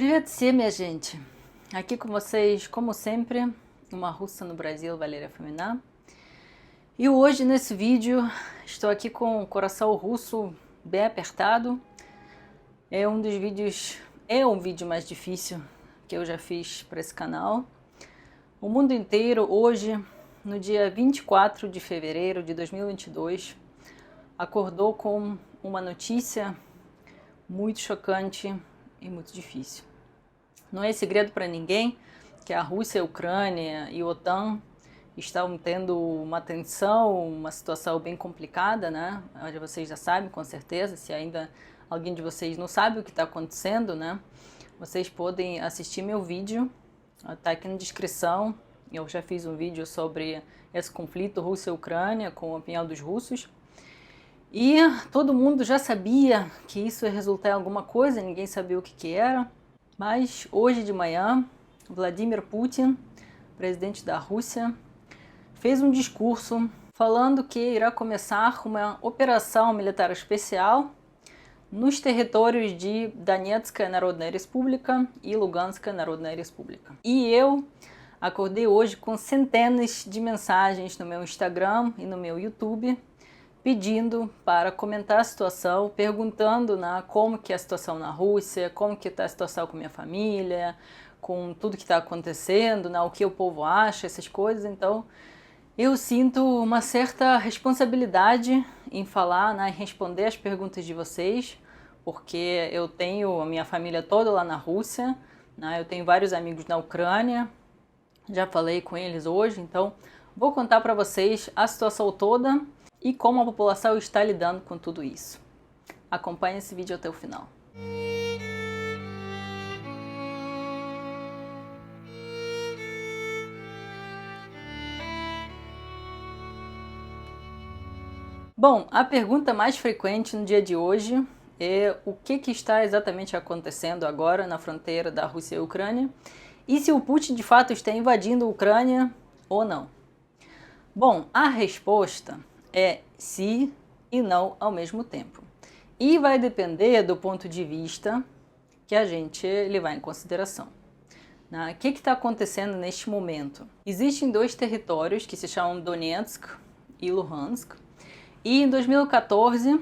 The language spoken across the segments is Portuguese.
Привет всем, minha gente! Aqui com vocês, como sempre, uma russa no Brasil, Valéria Fominá. E hoje, nesse vídeo, estou aqui com o coração russo bem apertado. É um vídeo mais difícil que eu já fiz para esse canal. O mundo inteiro, hoje, no dia 24 de fevereiro de 2022, acordou com uma notícia muito chocante e muito difícil. Não é segredo para ninguém que a Rússia, a Ucrânia e a OTAN estão tendo uma tensão, uma situação bem complicada, né? Vocês já sabem, com certeza. Se ainda alguém de vocês não sabe o que está acontecendo, né? Vocês podem assistir meu vídeo, está aqui na descrição. Eu já fiz um vídeo sobre esse conflito Rússia-Ucrânia com a opinião dos russos. E todo mundo já sabia que isso ia resultar em alguma coisa, ninguém sabia o que era. Mas hoje de manhã, Vladimir Putin, presidente da Rússia, fez um discurso falando que irá começar uma operação militar especial nos territórios de Donetsk Народная Республика e Lugansk Народная Республика. E eu acordei hoje com centenas de mensagens no meu Instagram e no meu YouTube pedindo para comentar a situação, perguntando como que é a situação na Rússia, como que está a situação com minha família, com tudo que está acontecendo, o que o povo acha, essas coisas. Então, eu sinto uma certa responsabilidade em falar, em responder as perguntas de vocês, porque eu tenho a minha família toda lá na Rússia, eu tenho vários amigos na Ucrânia, já falei com eles hoje, então vou contar para vocês a situação toda e como a população está lidando com tudo isso. Acompanhe esse vídeo até o final. Bom, a pergunta mais frequente no dia de hoje é o que está exatamente acontecendo agora na fronteira da Rússia e Ucrânia e se o Putin de fato está invadindo a Ucrânia ou não. Bom, a resposta é sim e não ao mesmo tempo. E vai depender do ponto de vista que a gente levar em consideração. O que está acontecendo neste momento? Existem dois territórios que se chamam Donetsk e Luhansk. E em 2014,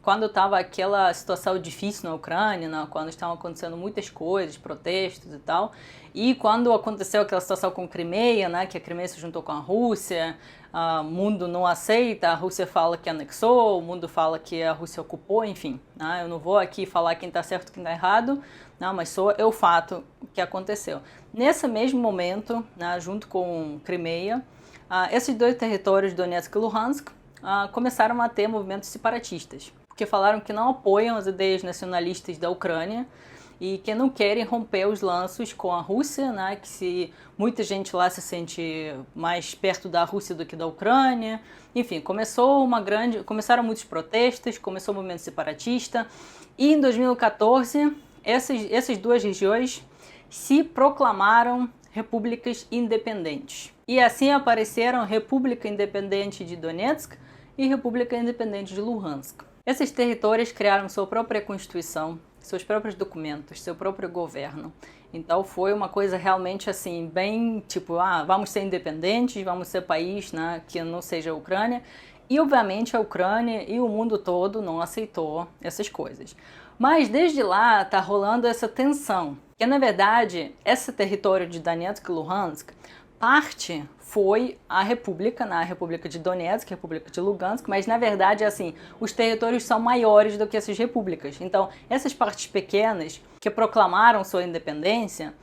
quando estava aquela situação difícil na Ucrânia, quando estavam acontecendo muitas coisas, protestos e tal, e quando aconteceu aquela situação com a Crimeia, que a Crimeia se juntou com a Rússia, o mundo não aceita, a Rússia fala que anexou, o mundo fala que a Rússia ocupou, enfim. Eu não vou aqui falar quem está certo e quem está errado, mas só é o fato que aconteceu. Nesse mesmo momento, junto com Crimeia, esses dois territórios, Donetsk e Luhansk, começaram a ter movimentos separatistas, porque falaram que não apoiam as ideias nacionalistas da Ucrânia e que não querem romper os laços com a Rússia, que se muita gente lá se sente mais perto da Rússia do que da Ucrânia. Enfim, começaram muitos protestos, começou o movimento separatista e em 2014 essas duas regiões se proclamaram repúblicas independentes. E assim apareceram República Independente de Donetsk e República Independente de Luhansk. Esses territórios criaram sua própria constituição, seus próprios documentos, seu próprio governo. Então foi uma coisa realmente assim, bem tipo, vamos ser independentes, vamos ser país que não seja a Ucrânia. E obviamente a Ucrânia e o mundo todo não aceitou essas coisas. Mas desde lá está rolando essa tensão, que na verdade esse território de Donetsk e Luhansk, parte foi a República, a República de Donetsk, a República de Lugansk, mas na verdade assim, os territórios são maiores do que essas repúblicas. Então essas partes pequenas que proclamaram sua independência,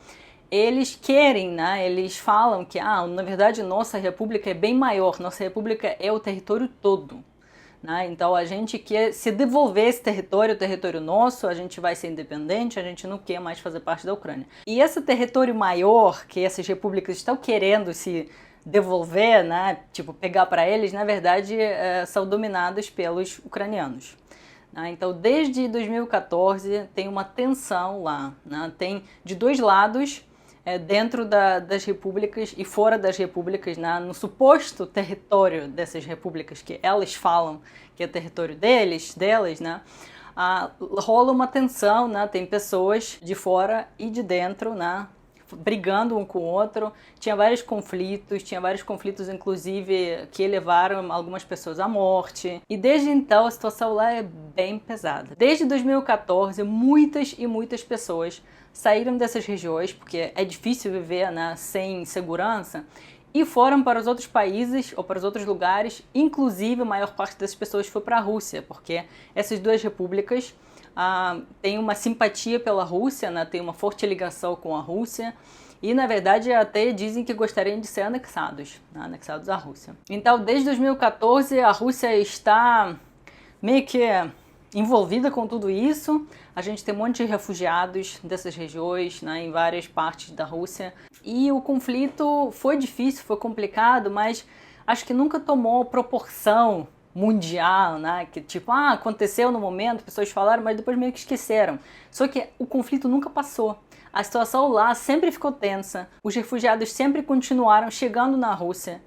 eles querem, eles falam que na verdade nossa república é bem maior, nossa república é o território todo. Então a gente quer se devolver esse território, o território nosso, a gente vai ser independente, a gente não quer mais fazer parte da Ucrânia. E esse território maior que essas repúblicas estão querendo se devolver, pegar para eles, na verdade são dominados pelos ucranianos. Então desde 2014 tem uma tensão lá, tem de dois lados, dentro das repúblicas e fora das repúblicas, no suposto território dessas repúblicas que elas falam que é território delas, rola uma tensão, né? Tem pessoas de fora e de dentro, né? Brigando um com o outro, tinha vários conflitos inclusive que levaram algumas pessoas à morte, e desde então a situação lá é bem pesada. Desde 2014, muitas e muitas pessoas saíram dessas regiões, porque é difícil viver, né, sem segurança, e foram para os outros países ou para os outros lugares, inclusive a maior parte dessas pessoas foi para a Rússia, porque essas duas repúblicas tem uma simpatia pela Rússia, né? Tem uma forte ligação com a Rússia e, na verdade, até dizem que gostariam de ser anexados, né? Anexados à Rússia. Então, desde 2014, a Rússia está meio que envolvida com tudo isso. A gente tem um monte de refugiados dessas regiões, né, em várias partes da Rússia. E o conflito foi difícil, foi complicado, mas acho que nunca tomou proporção mundial, né? Que tipo, aconteceu no momento, pessoas falaram, mas depois meio que esqueceram. Só que o conflito nunca passou. A situação lá sempre ficou tensa. Os refugiados sempre continuaram chegando na Rússia.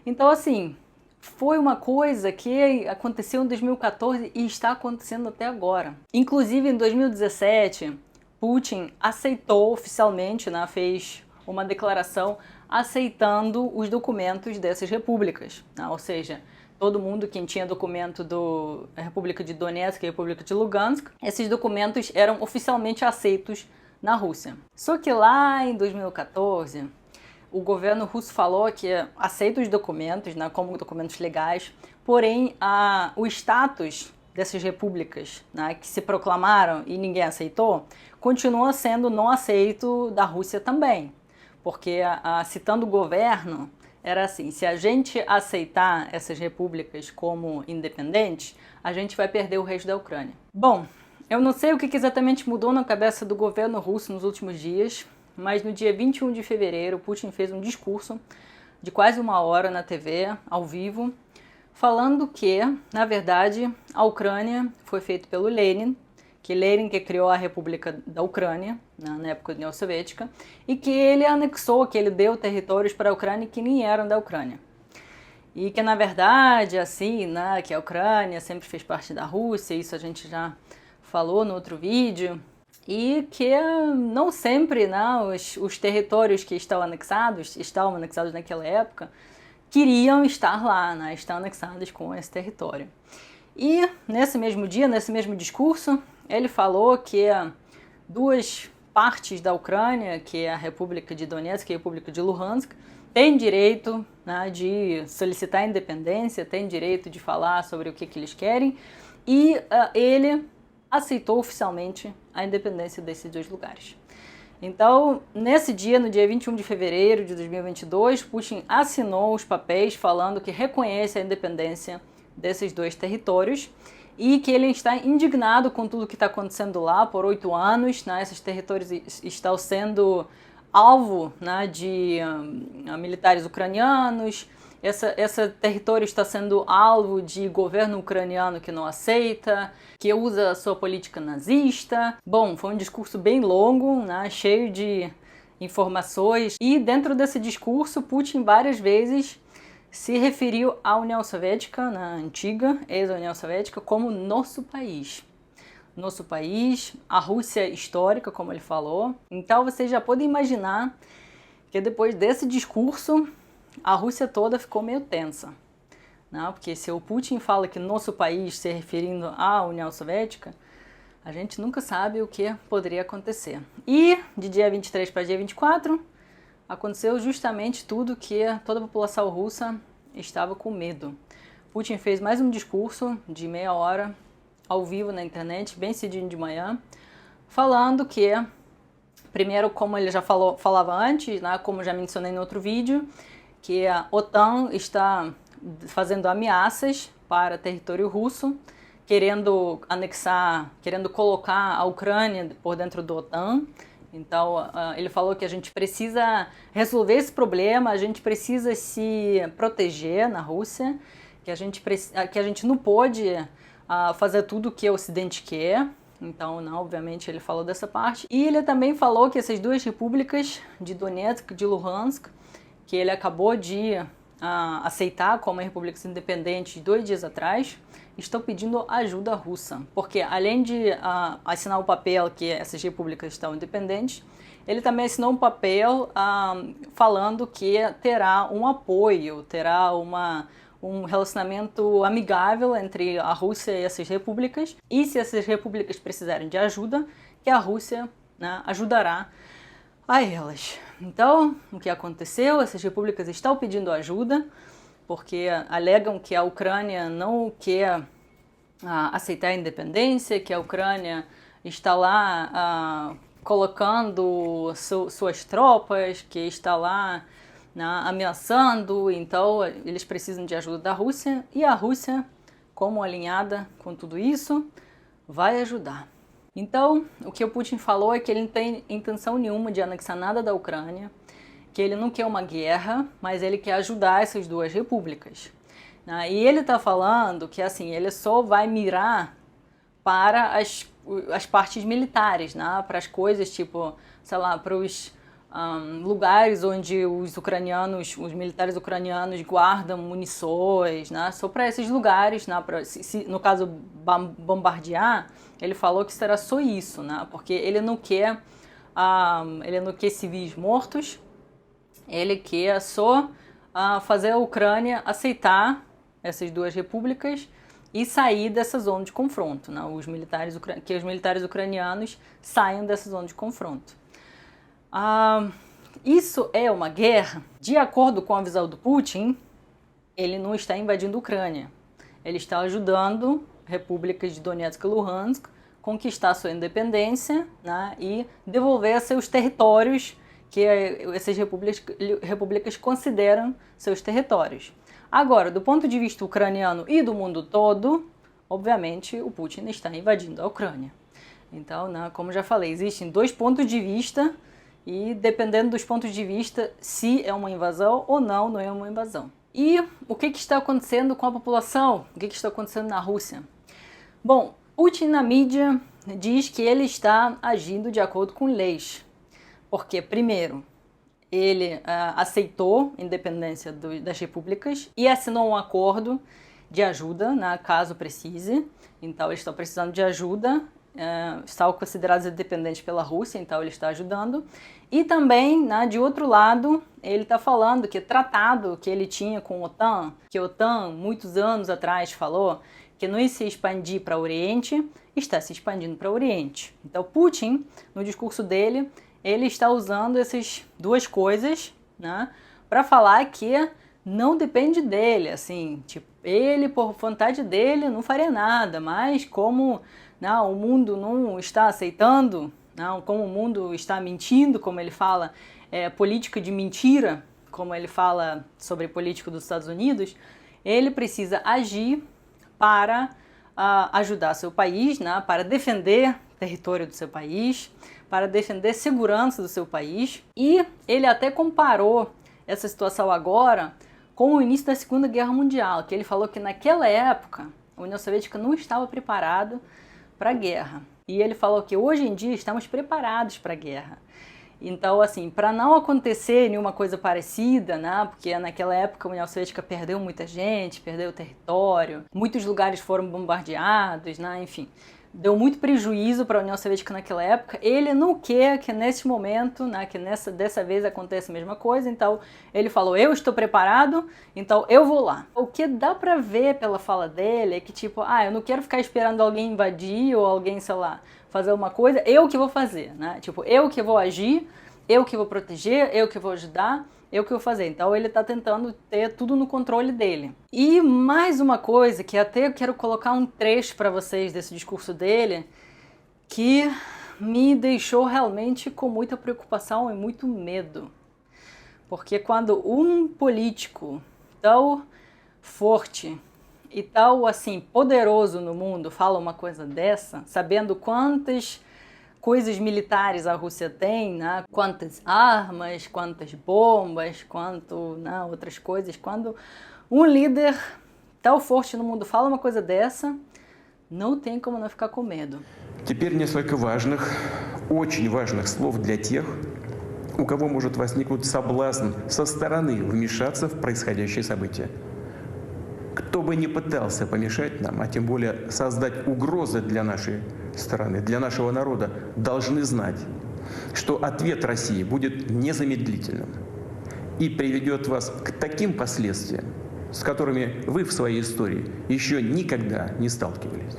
Então, assim, foi uma coisa que aconteceu em 2014 e está acontecendo até agora. Inclusive, em 2017, Putin aceitou oficialmente, né? Fez uma declaração aceitando os documentos dessas repúblicas, né? Ou seja, todo mundo que tinha documento da República de Donetsk e República de Lugansk, esses documentos eram oficialmente aceitos na Rússia. Só que lá em 2014, o governo russo falou que aceita os documentos, né, como documentos legais, porém o status dessas repúblicas, né, que se proclamaram e ninguém aceitou, continua sendo não aceito da Rússia também. Porque, citando o governo, era assim, se a gente aceitar essas repúblicas como independentes, a gente vai perder o resto da Ucrânia. Bom, eu não sei o que exatamente mudou na cabeça do governo russo nos últimos dias, mas no dia 21 de fevereiro, Putin fez um discurso de quase 1 hora na TV, ao vivo, falando que, na verdade, a Ucrânia foi feita pelo Lenin, que criou a República da Ucrânia, né, na época da União Soviética, e que ele anexou, que ele deu territórios para a Ucrânia que nem eram da Ucrânia. E que, na verdade, assim, né, que a Ucrânia sempre fez parte da Rússia, isso a gente já falou no outro vídeo, e que não sempre, né, os territórios que estavam anexados naquela época, queriam estar lá, né, estão anexados com esse território. E nesse mesmo dia, nesse mesmo discurso, ele falou que duas partes da Ucrânia, que é a República de Donetsk e a República de Luhansk, têm direito, né, de solicitar independência, têm direito de falar sobre o que eles querem, e ele aceitou oficialmente a independência desses dois lugares. Então, nesse dia, no dia 21 de fevereiro de 2022, Putin assinou os papéis falando que reconhece a independência desses dois territórios e que ele está indignado com tudo que está acontecendo lá por 8 anos, né? Esses territórios estão sendo alvo, né, de militares ucranianos, esse território está sendo alvo de governo ucraniano que não aceita, que usa a sua política nazista. Bom, foi um discurso bem longo, né, cheio de informações, e dentro desse discurso Putin várias vezes se referiu à União Soviética, na antiga ex-União Soviética, como nosso país. Nosso país, a Rússia histórica, como ele falou. Então vocês já podem imaginar que depois desse discurso, a Rússia toda ficou meio tensa. Não? Porque se o Putin fala que nosso país, se referindo à União Soviética, a gente nunca sabe o que poderia acontecer. E de dia 23 para dia 24, aconteceu justamente tudo que toda a população russa estava com medo. Putin fez mais um discurso de meia hora, ao vivo na internet, bem cedinho de manhã, falando que, primeiro, como ele já falava antes, né, como já mencionei no outro vídeo, que a OTAN está fazendo ameaças para território russo, querendo anexar, querendo colocar a Ucrânia por dentro da OTAN. Então, ele falou que a gente precisa resolver esse problema, a gente precisa se proteger na Rússia, que a gente não pode fazer tudo o que o Ocidente quer. Então, não, obviamente, ele falou dessa parte. E ele também falou que essas duas repúblicas, de Donetsk e de Luhansk, que ele acabou de aceitar como repúblicas independentes 2 dias atrás, estão pedindo ajuda russa, porque além de assinar o papel que essas repúblicas estão independentes, ele também assinou um papel falando que terá um apoio, terá um relacionamento amigável entre a Rússia e essas repúblicas, e se essas repúblicas precisarem de ajuda, que a Rússia, né, ajudará a elas. Então, o que aconteceu? Essas repúblicas estão pedindo ajuda, porque alegam que a Ucrânia não quer aceitar a independência, que a Ucrânia está lá colocando suas tropas, que está lá ameaçando, então eles precisam de ajuda da Rússia, e a Rússia, como alinhada com tudo isso, vai ajudar. Então, o que o Putin falou é que ele não tem intenção nenhuma de anexar nada da Ucrânia, que ele não quer uma guerra, mas ele quer ajudar essas 2 repúblicas. E ele está falando que assim, ele só vai mirar para as partes militares, né? Para as coisas tipo, sei lá, para os lugares onde os militares ucranianos guardam munições, né? Só para esses lugares, né? No caso bombardear, ele falou que será só isso, né? Porque ele não quer civis mortos, ele quer só fazer a Ucrânia aceitar essas 2 repúblicas e sair dessa zona de confronto, né? Que os militares ucranianos saiam dessa zona de confronto. Isso é uma guerra? De acordo com a visão do Putin, ele não está invadindo a Ucrânia. Ele está ajudando repúblicas de Donetsk e Luhansk conquistar sua independência, né, e devolver seus territórios que essas repúblicas consideram seus territórios. Agora, do ponto de vista ucraniano e do mundo todo, obviamente o Putin está invadindo a Ucrânia. Então, né, como já falei, existem 2 pontos de vista e dependendo dos pontos de vista, se é uma invasão ou não é uma invasão. E o que está acontecendo com a população? O que está acontecendo na Rússia? Bom, Putin na mídia diz que ele está agindo de acordo com leis. Porque, primeiro, ele aceitou a independência das repúblicas e assinou um acordo de ajuda, né, caso precise. Então, eles estão precisando de ajuda, estão considerados independentes pela Rússia, então ele está ajudando. E também, né, de outro lado, ele está falando que o tratado que ele tinha com a OTAN, que a OTAN, muitos anos atrás, falou que não ia se expandir para o Oriente, está se expandindo para o Oriente. Então, Putin, no discurso dele, ele está usando essas 2 coisas, né, para falar que não depende dele, assim, tipo, ele, por vontade dele, não faria nada, mas como não, o mundo não está aceitando, não, como o mundo está mentindo, como ele fala, política de mentira, como ele fala sobre política dos Estados Unidos, ele precisa agir para ajudar seu país, né, para defender o território do seu país, para defender a segurança do seu país. E ele até comparou essa situação agora com o início da Segunda Guerra Mundial, que ele falou que naquela época a União Soviética não estava preparada para a guerra. E ele falou que hoje em dia estamos preparados para a guerra. Então, assim, para não acontecer nenhuma coisa parecida, né, porque naquela época a União Soviética perdeu muita gente, perdeu território, muitos lugares foram bombardeados, né, enfim, deu muito prejuízo para a União Soviética naquela época. Ele não quer que nesse momento, né, que dessa vez aconteça a mesma coisa, então ele falou, eu estou preparado, então eu vou lá. O que dá para ver pela fala dele é que tipo, eu não quero ficar esperando alguém invadir ou alguém, sei lá, fazer uma coisa, eu que vou fazer, né? Tipo, eu que vou agir, eu que vou proteger, eu que vou ajudar, eu que vou fazer. Então ele está tentando ter tudo no controle dele. E mais uma coisa, que até eu quero colocar um trecho para vocês desse discurso dele, que me deixou realmente com muita preocupação e muito medo. Porque quando um político tão forte e tal, assim, poderoso no mundo fala uma coisa dessa, sabendo quantas coisas militares a Rússia tem, né? Quantas armas, quantas bombas, outras coisas. Quando um líder tão forte no mundo fala uma coisa dessa, não tem como não ficar com medo. Теперь несколько важных, очень важных слов для тех, у кого может возникнуть соблазн со стороны вмешаться в происходящее событие. Кто бы ни пытался помешать нам, а тем более создать угрозы для нашей страны, для нашего народа, должны знать, что ответ России будет незамедлительным и приведет вас к таким последствиям, с которыми вы в своей истории еще никогда не сталкивались.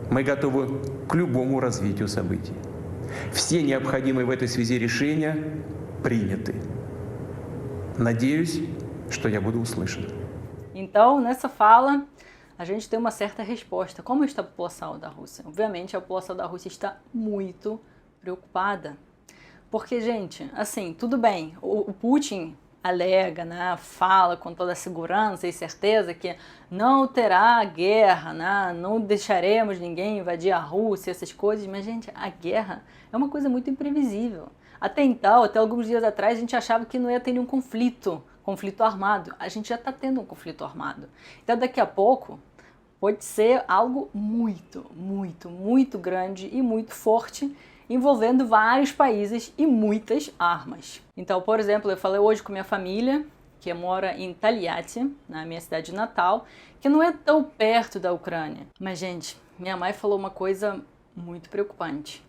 Мы готовы к любому развитию событий. Все необходимые в этой связи решения приняты. Надеюсь, что я буду услышан. Então, nessa fala, a gente tem uma certa resposta. Como está a população da Rússia? Obviamente, a população da Rússia está muito preocupada. Porque, gente, assim, tudo bem, o Putin alega, né, fala com toda a segurança e certeza que não terá guerra, né, não deixaremos ninguém invadir a Rússia, essas coisas, mas, gente, a guerra é uma coisa muito imprevisível. Até então, até alguns dias atrás, a gente achava que não ia ter nenhum conflito armado. A gente já está tendo um conflito armado. Então, daqui a pouco, pode ser algo muito, muito, muito grande e muito forte, envolvendo vários países e muitas armas. Então, por exemplo, eu falei hoje com minha família, que mora em Taliati, na minha cidade natal, que não é tão perto da Ucrânia. Mas, gente, minha mãe falou uma coisa muito preocupante.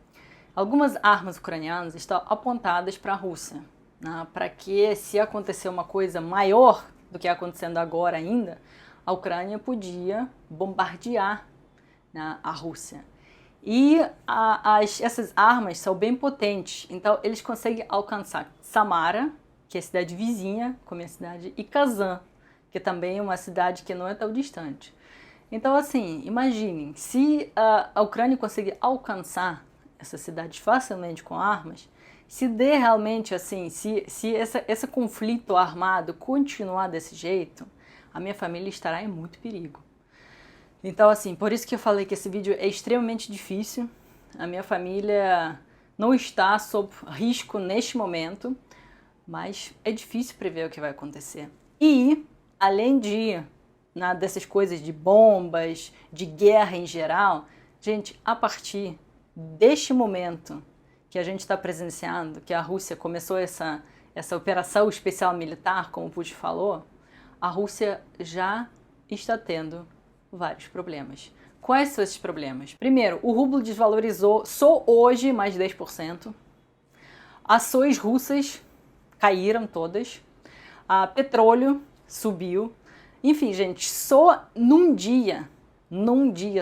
Algumas armas ucranianas estão apontadas para a Rússia, né, para que, se acontecer uma coisa maior do que está acontecendo agora ainda, a Ucrânia podia bombardear, né, a Rússia. E essas armas são bem potentes, então eles conseguem alcançar Samara, que é a cidade vizinha com a minha cidade, e Kazan, que também é uma cidade que não é tão distante. Então, assim, imaginem, se a Ucrânia conseguir alcançar essas cidades facilmente com armas, se der realmente assim, se esse conflito armado continuar desse jeito, a minha família estará em muito perigo. Então, assim, por isso que eu falei que esse vídeo é extremamente difícil. A minha família não está sob risco neste momento, mas é difícil prever o que vai acontecer. E, além dessas coisas de bombas, de guerra em geral, gente, a partir deste momento que a gente está presenciando, que a Rússia começou essa operação especial militar, como o Putin falou, a Rússia já está tendo vários problemas. Quais são esses problemas? Primeiro, o rublo desvalorizou só hoje mais de 10%. Ações russas caíram todas. Petróleo subiu. Enfim, gente, só num dia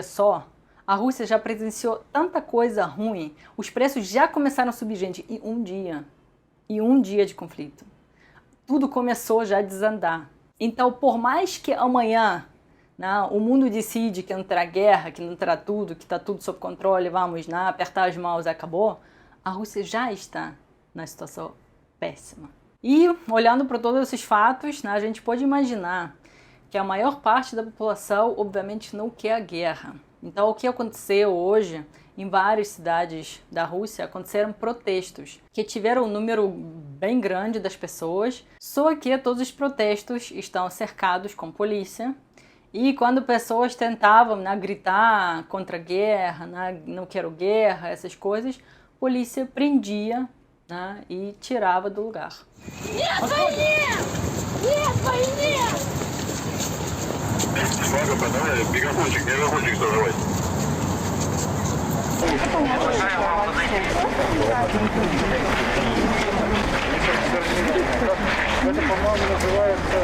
só, a Rússia já presenciou tanta coisa ruim. Os preços já começaram a subir, gente, em um dia. Em um dia de conflito. Tudo começou já a desandar. Então, por mais que amanhã, né, o mundo decide que não terá guerra, que não terá tudo, que está tudo sob controle, vamos, né, apertar as mãos e acabou, a Rússia já está na situação péssima. E, olhando para todos esses fatos, né, a gente pode imaginar que a maior parte da população, obviamente, não quer a guerra. Então, o que aconteceu hoje, em várias cidades da Rússia, aconteceram protestos, que tiveram um número bem grande das pessoas, só que todos os protestos estão cercados com polícia, e quando pessoas tentavam, né, gritar contra a guerra, né, não quero guerra, essas coisas, a polícia prendia, né, e tirava do lugar. Нет войне! Нет войне! Давай, мегафончик, сторожевой. Это, по-моему, называется...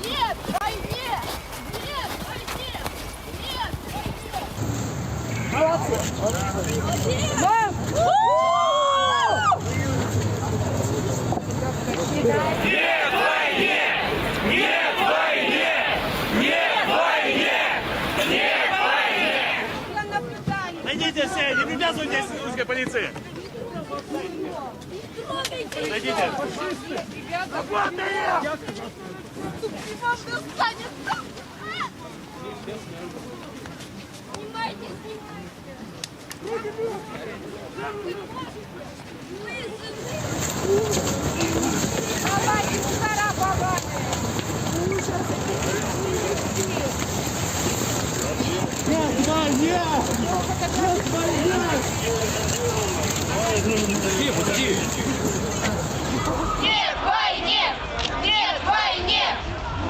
Нет войне! Нет войне! Нет войне! Мам! Найдите все, не привязывайтесь к русской полиции. Найдите. Вам достанется! Снимайте, давайте, мусора бабаны! Нет! Нет войне! Нет войне!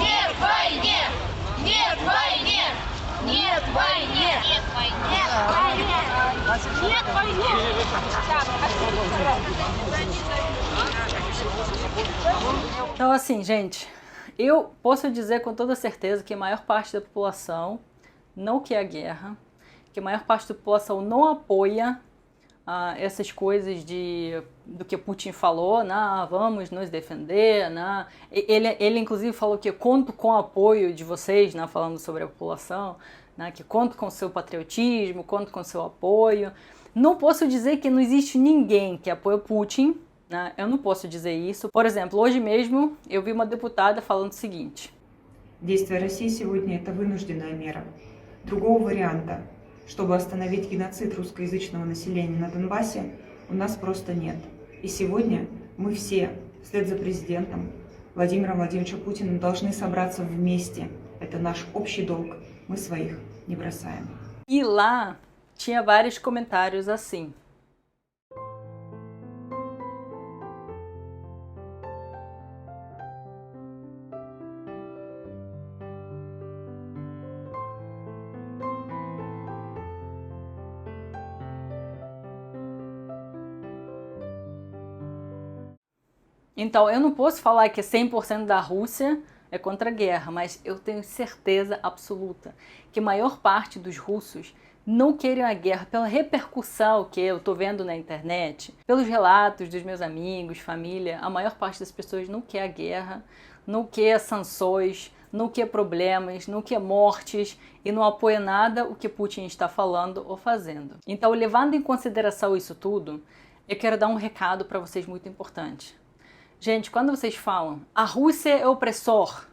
Нет войне! Нет войне! Нет войне! Нет войне! Нет войне! Então, assim, gente, eu posso dizer com toda certeza que a maior parte da população não quer a guerra, que a maior parte da população não apoia essas coisas do que Putin falou, vamos nos defender, ele inclusive falou que conto com o apoio de vocês, falando sobre a população, que conto com o seu patriotismo, conto com o seu apoio. Não posso dizer que não existe ninguém que apoia Putin, eu não posso dizer isso. Por exemplo, hoje mesmo eu vi uma deputada falando o seguinte: Действия России сегодня – это вынужденная мера. Другого варианта, чтобы остановить геноцид русскоязычного населения на Донбассе, у нас просто нет. И сегодня мы все, вслед за президентом Владимиром Владимировичем Путиным, должны собраться вместе. Это наш общий долг. Мы своих не бросаем. E lá tinha vários comentários assim. Então, eu não posso falar que 100% da Rússia é contra a guerra, mas eu tenho certeza absoluta que a maior parte dos russos não querem a guerra pela repercussão que eu tô vendo na internet, pelos relatos dos meus amigos, família. A maior parte das pessoas não quer a guerra, não quer sanções, não quer problemas, não quer mortes e não apoia nada o que Putin está falando ou fazendo. Então, levando em consideração isso tudo, eu quero dar um recado para vocês muito importante. Gente, quando vocês falam, a Rússia é opressor,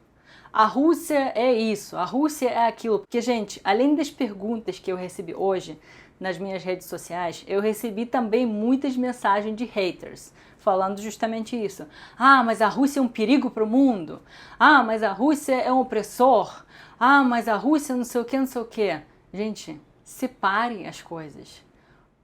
a Rússia é isso, a Rússia é aquilo. Porque, gente, além das perguntas que eu recebi hoje nas minhas redes sociais, eu recebi também muitas mensagens de haters, falando justamente isso. Mas a Rússia é um perigo para o mundo. Mas a Rússia é um opressor. Mas a Rússia não sei o que, não sei o que. Gente, separem as coisas.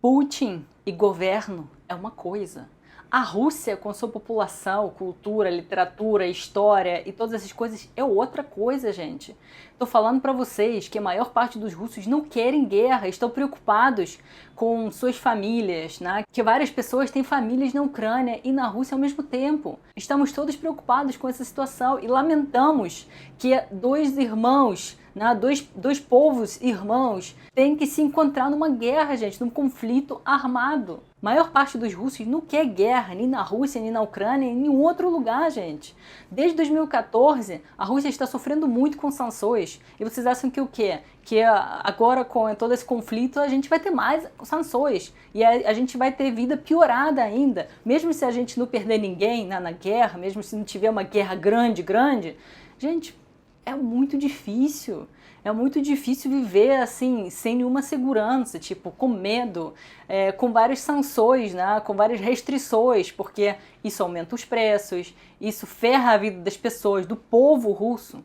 Putin e governo é uma coisa. A Rússia, com sua população, cultura, literatura, história e todas essas coisas, é outra coisa, gente. Tô falando para vocês que a maior parte dos russos não querem guerra, estão preocupados com suas famílias, que várias pessoas têm famílias na Ucrânia e na Rússia ao mesmo tempo. Estamos todos preocupados com essa situação e lamentamos que dois irmãos, dois povos irmãos, têm que se encontrar numa guerra, gente, num conflito armado. A maior parte dos russos não quer guerra, nem na Rússia, nem na Ucrânia, nem em nenhum outro lugar, gente. Desde 2014, a Rússia está sofrendo muito com sanções. E vocês acham que o quê? Que agora, com todo esse conflito, a gente vai ter mais sanções. E a gente vai ter vida piorada ainda. Mesmo se a gente não perder ninguém na guerra, mesmo se não tiver uma guerra grande, gente, é muito difícil. É muito difícil viver assim, sem nenhuma segurança, tipo, com medo, com várias sanções, com várias restrições, porque isso aumenta os preços, isso ferra a vida das pessoas, do povo russo.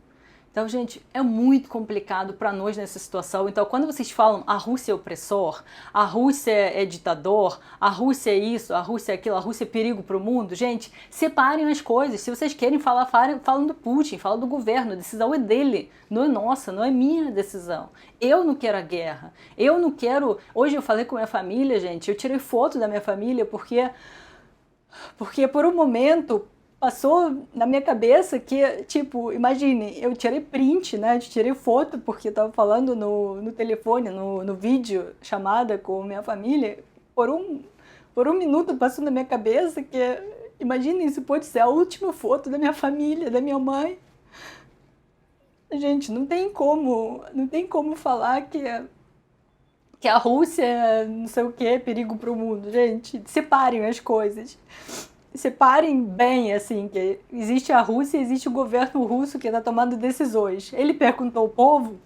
Então, gente, é muito complicado para nós nessa situação. Então, quando vocês falam a Rússia é opressor, a Rússia é ditador, a Rússia é isso, a Rússia é aquilo, a Rússia é perigo para o mundo, gente, separem as coisas. Se vocês querem falar, falam do Putin, falam do governo, a decisão é dele, não é nossa, não é minha decisão. Eu não quero a guerra, eu não quero... Hoje eu falei com minha família, gente, eu tirei foto da minha família porque por um momento... Passou na minha cabeça que, tipo, imagine, eu tirei print, tirei foto, porque eu tava falando no telefone, no vídeo, chamada com minha família, por um minuto passou na minha cabeça que, imagine, isso pode ser a última foto da minha família, da minha mãe. Gente, não tem como falar que a Rússia, não sei o que, é perigo pro mundo, gente, separem as coisas. Separem bem, assim, que existe a Rússia e existe o governo russo que está tomando decisões. Ele perguntou ao povo?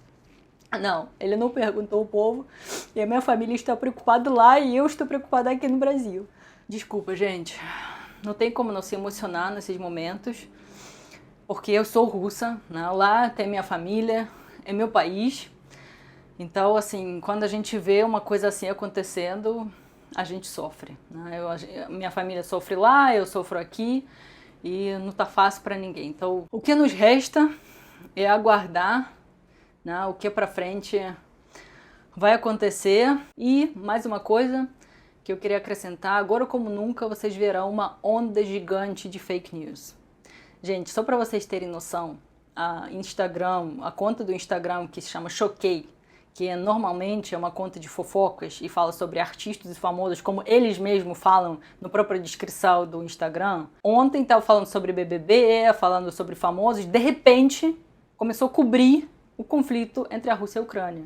Não, ele não perguntou ao povo. E a minha família está preocupada lá e eu estou preocupada aqui no Brasil. Desculpa, gente. Não tem como não se emocionar nesses momentos. Porque eu sou russa, Lá tem minha família, é meu país. Então, assim, quando a gente vê uma coisa assim acontecendo, a gente sofre, né? Minha família sofre lá, eu sofro aqui e não tá fácil para ninguém. Então, o que nos resta é aguardar, né, o que para frente vai acontecer. E mais uma coisa que eu queria acrescentar, agora como nunca vocês verão uma onda gigante de fake news. Gente, só para vocês terem noção, a conta do Instagram que se chama Choquei, que normalmente é uma conta de fofocas e fala sobre artistas e famosos, como eles mesmos falam na própria descrição do Instagram. Ontem estava falando sobre BBB, falando sobre famosos, de repente começou a cobrir o conflito entre a Rússia e a Ucrânia.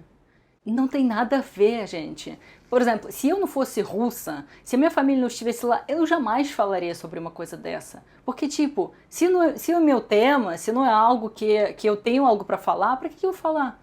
Não tem nada a ver, gente. Por exemplo, se eu não fosse russa, se a minha família não estivesse lá, eu jamais falaria sobre uma coisa dessa. Porque, tipo, se o meu tema, se não é algo que eu tenho algo para falar, para que eu vou falar?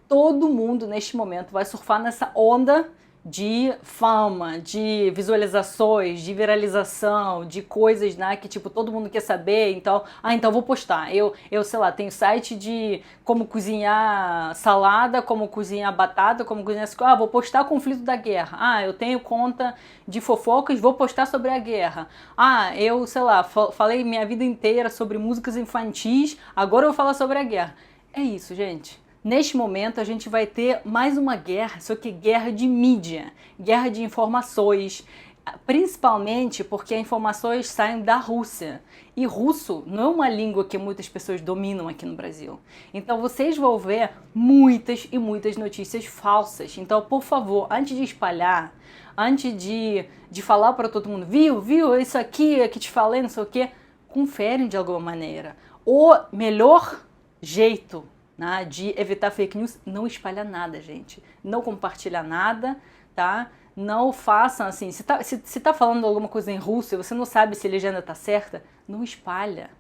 Todo mundo, neste momento, vai surfar nessa onda de fama, de visualizações, de viralização, de coisas, né, que, tipo, todo mundo quer saber, então, então vou postar. Eu sei lá, tenho site de como cozinhar salada, como cozinhar batata, como cozinhar... vou postar o conflito da guerra. Eu tenho conta de fofocas, vou postar sobre a guerra. Eu, sei lá, falei minha vida inteira sobre músicas infantis, agora eu vou falar sobre a guerra. É isso, gente. Neste momento a gente vai ter mais uma guerra, só que guerra de mídia, guerra de informações, principalmente porque as informações saem da Rússia. E russo não é uma língua que muitas pessoas dominam aqui no Brasil. Então vocês vão ver muitas e muitas notícias falsas. Então, por favor, antes de espalhar, antes de falar para todo mundo, viu, isso aqui que te falei, não sei o quê, conferem de alguma maneira. O melhor jeito, né, de evitar fake news, não espalha nada, gente. Não compartilha nada, tá? Não façam assim. Se tá falando alguma coisa em russo e você não sabe se a legenda tá certa, não espalha.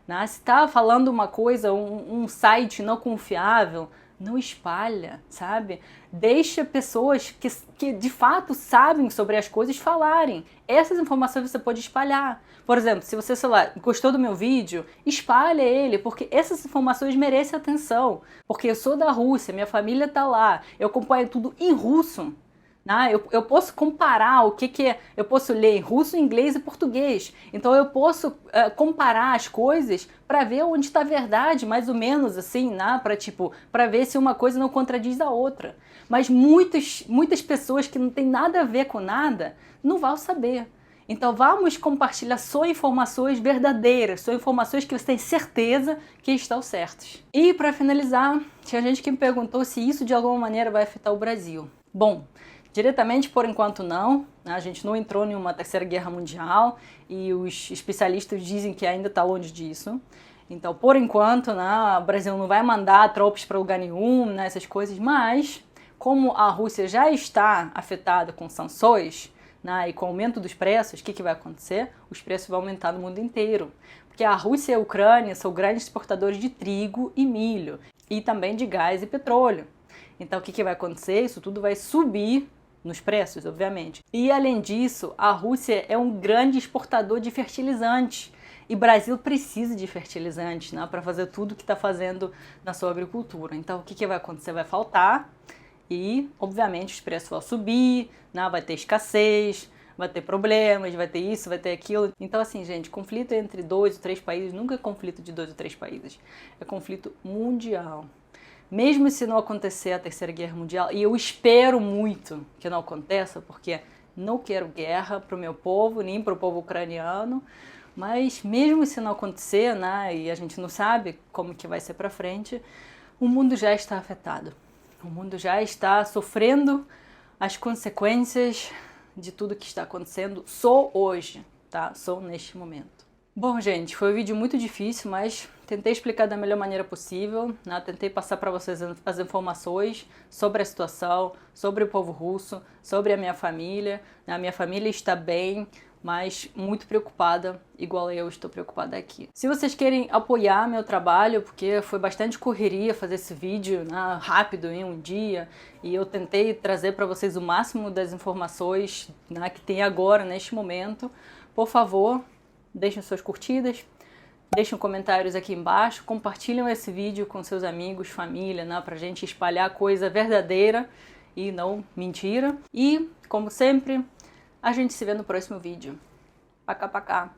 Né? Se tá falando uma coisa, um site não confiável, não espalha, sabe? Deixa pessoas que de fato sabem sobre as coisas falarem. Essas informações você pode espalhar. Por exemplo, se você, sei lá, gostou do meu vídeo, espalha ele, porque essas informações merecem atenção. Porque eu sou da Rússia, minha família tá lá, eu acompanho tudo em russo. Né? Eu posso comparar o que é. Eu posso ler em russo, inglês e português. Então eu posso comparar as coisas para ver onde está a verdade, mais ou menos assim, né? Para ver se uma coisa não contradiz a outra. Mas muitas pessoas que não tem nada a ver com nada não vão saber. Então vamos compartilhar só informações verdadeiras, só informações que você tem certeza que estão certas. E para finalizar, tinha gente que me perguntou se isso de alguma maneira vai afetar o Brasil. Bom, diretamente, por enquanto, não. A gente não entrou em uma terceira guerra mundial e os especialistas dizem que ainda está longe disso. Então, por enquanto, né, o Brasil não vai mandar tropas para lugar nenhum, né, essas coisas. Mas, como a Rússia já está afetada com sanções, né, e com o aumento dos preços, o que vai acontecer? Os preços vão aumentar no mundo inteiro. Porque a Rússia e a Ucrânia são grandes exportadores de trigo e milho. E também de gás e petróleo. Então, o que vai acontecer? Isso tudo vai subir nos preços, obviamente. E, além disso, a Rússia é um grande exportador de fertilizantes. E o Brasil precisa de fertilizantes, né, para fazer tudo que está fazendo na sua agricultura. Então, o que vai acontecer? Vai faltar e, obviamente, os preços vão subir, né, vai ter escassez, vai ter problemas, vai ter isso, vai ter aquilo. Então, assim, gente, conflito entre 2 ou 3 países nunca é conflito de 2 ou 3 países. É conflito mundial. Mesmo se não acontecer a Terceira Guerra Mundial, e eu espero muito que não aconteça, porque não quero guerra para o meu povo, nem para o povo ucraniano, mas mesmo se não acontecer, né, e a gente não sabe como que vai ser para frente, o mundo já está afetado. O mundo já está sofrendo as consequências de tudo que está acontecendo só hoje, tá? Só neste momento. Bom, gente, foi um vídeo muito difícil, mas tentei explicar da melhor maneira possível, né? Tentei passar para vocês as informações sobre a situação, sobre o povo russo, sobre a minha família. A minha família está bem, mas muito preocupada, igual eu estou preocupada aqui. Se vocês querem apoiar meu trabalho, porque foi bastante correria fazer esse vídeo, né, rápido, em um dia, e eu tentei trazer para vocês o máximo das informações, né, que tem agora, neste momento, por favor, deixem suas curtidas, Deixem comentários aqui embaixo, compartilhem esse vídeo com seus amigos, família, né, pra gente espalhar coisa verdadeira e não mentira. E, como sempre, a gente se vê no próximo vídeo. Pacá, pacá.